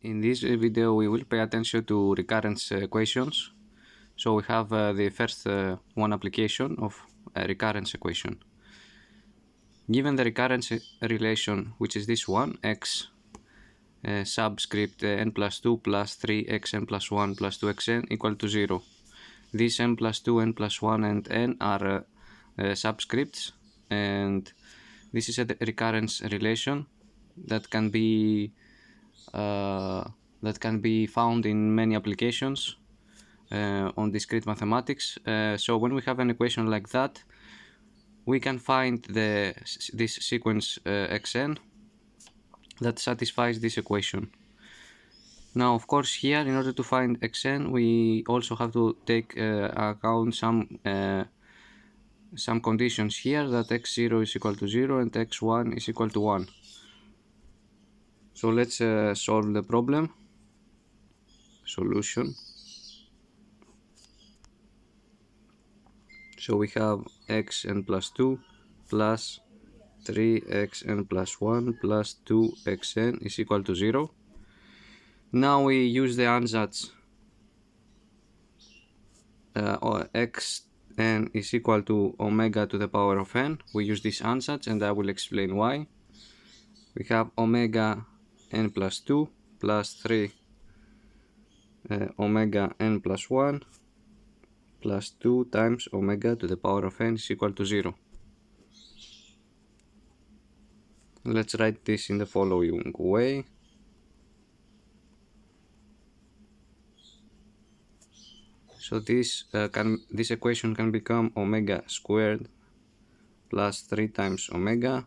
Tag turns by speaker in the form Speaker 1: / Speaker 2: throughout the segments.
Speaker 1: In this video we will pay attention to recurrence equations. So we have the first one application of a recurrence equation. Given the recurrence relation, which is this one, x subscript n plus 2 plus 3xn plus 1 plus 2xn equal to 0. These n plus 2, n plus 1 and n are subscripts, and this is a recurrence relation that can be found in many applications on discrete mathematics. So when we have an equation like that, we can find this sequence xn that satisfies this equation. Now, of course, here in order to find xn, we also have to take account some conditions here, that x0 is equal to 0 and x1 is equal to 1. So let's solve the problem. Solution. So we have xn plus 2 plus 3xn plus 1 plus 2xn is equal to 0. Now we use the ansatz xn is equal to omega to the power of n. We use this ansatz and I will explain why. We have omega n plus 2 plus 3 omega n plus 1 plus 2 times omega to the power of n is equal to 0. Let's write this in the following way. So this equation can become omega squared plus 3 times omega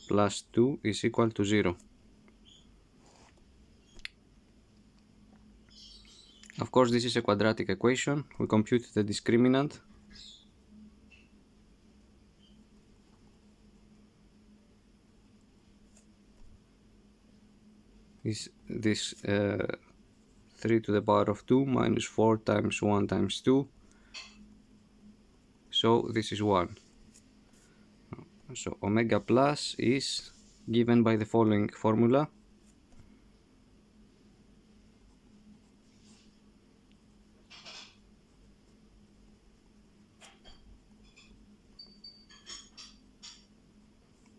Speaker 1: plus 2 is equal to 0. Of course, this is a quadratic equation. We compute the discriminant. This 3 to the power of 2 minus 4 times 1 times 2. So this is 1. So omega plus is given by the following formula.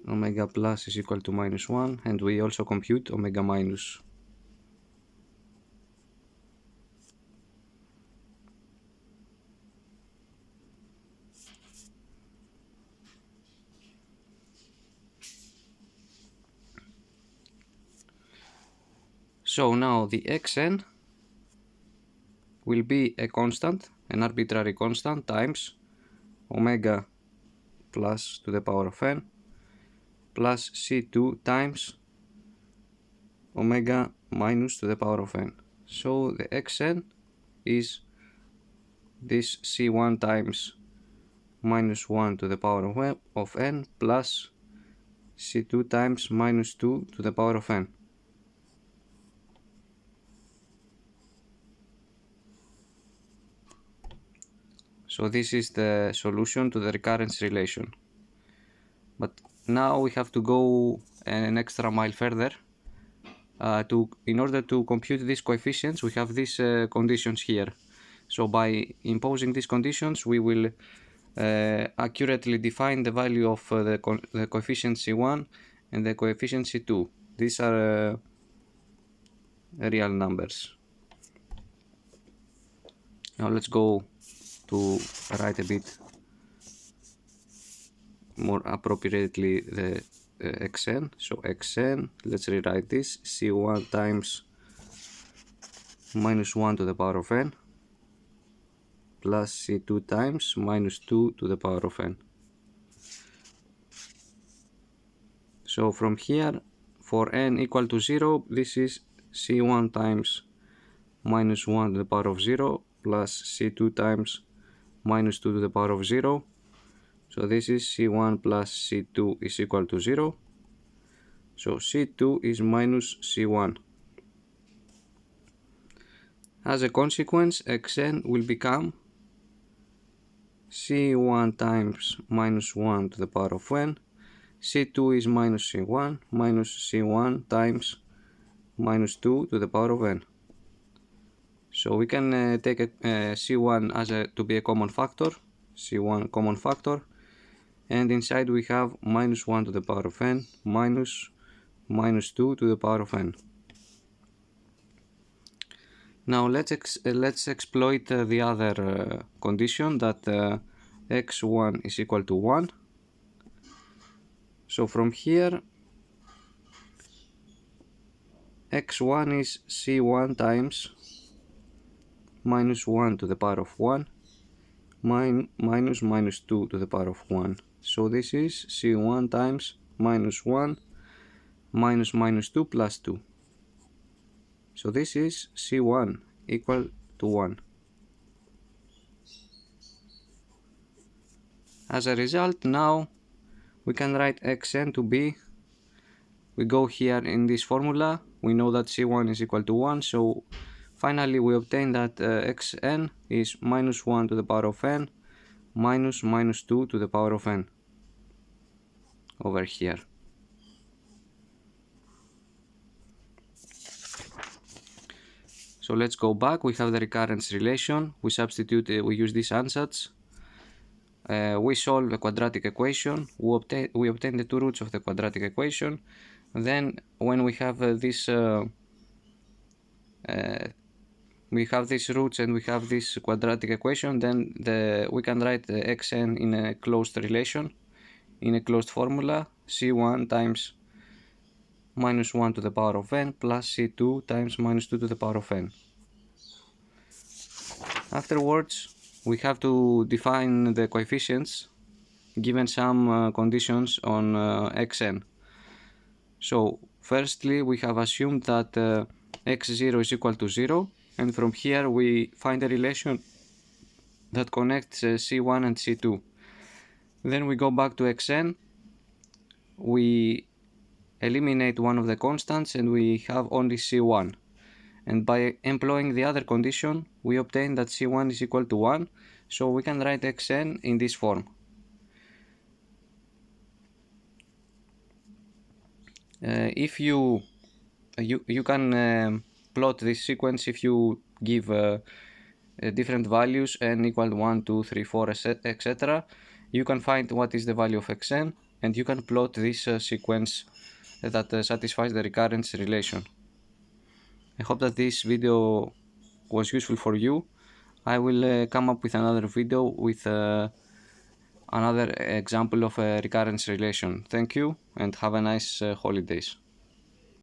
Speaker 1: Omega plus is equal to minus 1, and we also compute omega minus. So now the xn will be a constant, an arbitrary constant, times omega plus to the power of n plus c2 times omega minus to the power of n. So the xn is this c1 times minus 1 to the power of n plus c2 times minus 2 to the power of n. So this is the solution to the recurrence relation. But now we have to go an extra mile further. In order to compute these coefficients, we have these conditions here. So by imposing these conditions, we will accurately define the value of the coefficient C1 and the coefficient C2. These are real numbers. Now let's go to write a bit more appropriately the xn. So xn, let's rewrite this, c1 times minus 1 to the power of n plus c2 times minus 2 to the power of n. So from here, for n equal to 0, this is c1 times minus 1 to the power of 0 plus c2 times minus 2 to the power of 0. So this is c1 plus c2 is equal to 0. So c2 is minus c1. As a consequence, xn will become c1 times minus 1 to the power of n. c2 is minus c1 times minus 2 to the power of n. So we can take C1 as to be a common factor, C1 common factor, and inside we have minus 1 to the power of n minus 2 to the power of n. Now let's exploit the other condition that x1 is equal to 1. So from here x1 is c1 times minus 1 to the power of 1 minus 2 to the power of 1. So this is c1 times minus 1 minus 2 plus 2. So this is c1 equal to 1. As a result, now we can write xn to be, we go here in this formula, we know that c1 is equal to 1, so finally we obtain that xn is minus 1 to the power of n minus 2 to the power of n over here. So let's go back, we have the recurrence relation, we substitute, we use this ansatz, we solve the quadratic equation, we obtain the two roots of the quadratic equation. Then when we have these roots and we have this quadratic equation, then we can write the xn in a closed relation, in a closed formula, c1 times minus 1 to the power of n plus c2 times minus 2 to the power of n. Afterwards we have to define the coefficients given some conditions on xn. So firstly we have assumed that x0 is equal to 0, and from here we find a relation that connects c1 and c2. Then we go back to xn, we eliminate one of the constants and we have only c1, and by employing the other condition we obtain that c1 is equal to 1, so we can write xn in this form. If you can plot this sequence if you give different values, n equal to 1, 2, 3, 4, etc. You can find what is the value of xn and you can plot this sequence that satisfies the recurrence relation. I hope that this video was useful for you. I will come up with another video with another example of a recurrence relation. Thank you and have a nice holidays.